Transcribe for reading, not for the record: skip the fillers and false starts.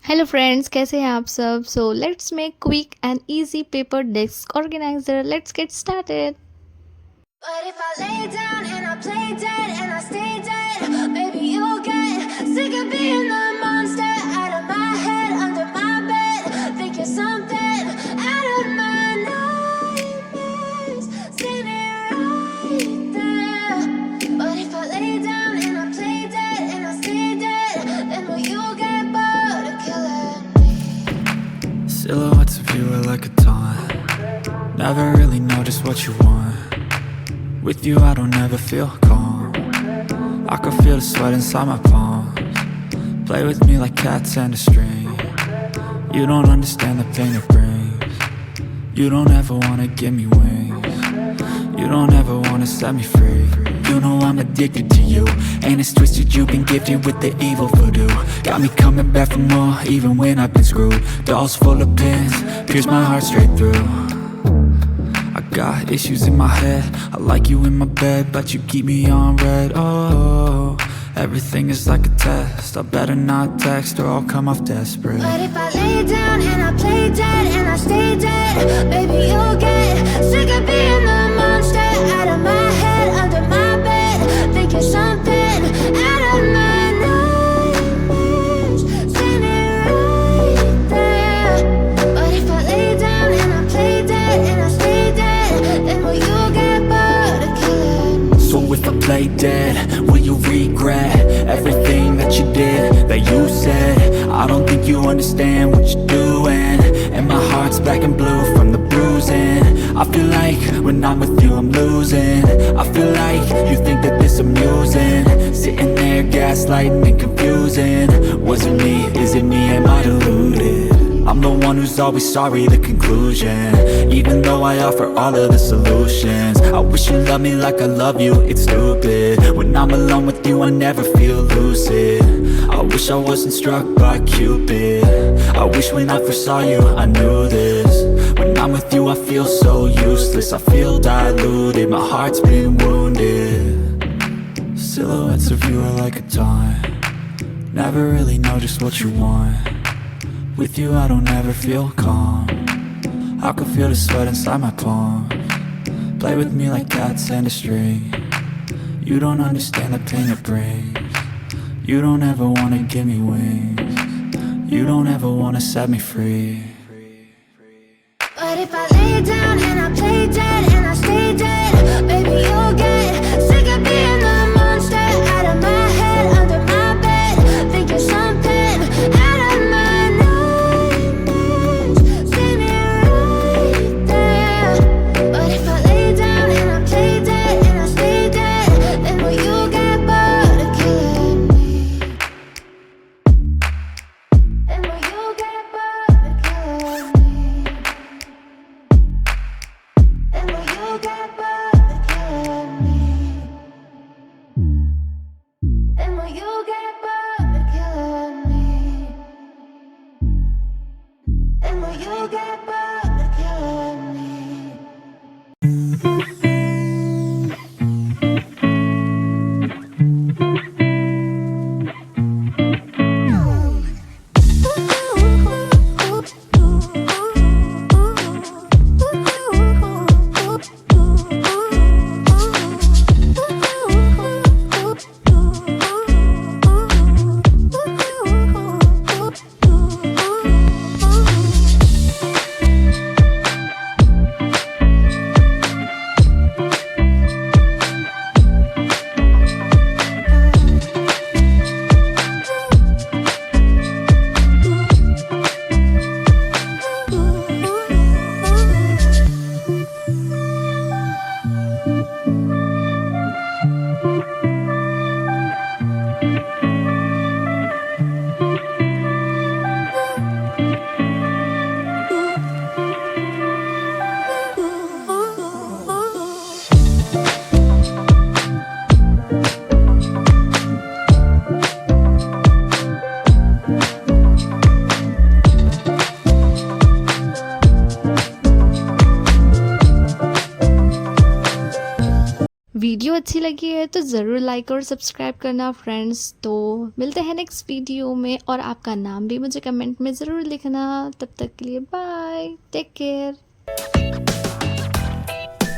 Hello friends, कैसे हैं आप सब। So let's make quick and easy paper desk organiser. Let's get started. But if I lay down and I play dead and I stay dead, maybe you'll get sick of being the monster out of my head, under my bed. Think you're something out of my nightmares, standing right there. But if I lay down and I play dead and I stay dead, then will you get bored of killing me? Silhouettes of you are like a taunt. Never really know just what you want. With you I don't ever feel calm. I can feel the sweat inside my palms. Play with me like cats and a string. You don't understand the pain it brings. You don't ever wanna give me wings. You don't ever wanna set me free. You know I'm addicted to you, and it's twisted, you've been gifted with the evil voodoo. Got me coming back for more, even when I've been screwed. Dolls full of pins, pierce my heart straight through. I got issues in my head, I like you in my bed, but you keep me on red. Oh, everything is like a test, I better not text or I'll come off desperate. But if I lay down and I play dead and I stay dead, baby you'll get sick of being the monster out of my head, under my bed. Think you're something out of my nightmares, standing right there. But if I lay down and I play dead and I stay dead, then will you get bored of killing me? So if I play dead, will you regret everything that you did, that you said? I don't think you understand what you're doing, and my heart's black and blue from the bruising. I feel like when I'm with you I'm losing. I feel like you think that this amusing, sitting there gaslighting and confusing. Was it me? Is it me? Am I deluded? I'm the one who's always sorry, the conclusion, even though I offer all of the solutions. I wish you loved me like I love you, it's stupid. When I'm alone with you I never feel lucid. I wish I wasn't struck by Cupid. I wish when I first saw you I knew this. When I'm with you I feel so useless, I feel diluted, my heart's been wounded. Silhouettes of you are like a taunt. Never really know just what you want. With you I don't ever feel calm. I can feel the sweat inside my palms. Play with me like cats and a string. You don't understand the pain it brings. You don't ever wanna give me wings. You don't ever wanna set me free. But if I lay down and I play dead and I stay dead, baby you'll get sick of being the monster out of my head, under my bed. Think you're something out of my nightmares, standing right there. But if I lay down and I play dead and I stay dead, then will you get bored of killing me? Then will you get bored of killing me? And will you get bored of killing me? And will you get bored of killing me? And will you get bored of killing me? अच्छी लगी है तो ज़रूर like और subscribe करना friends. तो मिलते हैं नेक्स्ट वीडियो में, और आपका नाम भी मुझे कमेंट में ज़रूर लिखना। तब तक के लिए बाय, टेक केयर।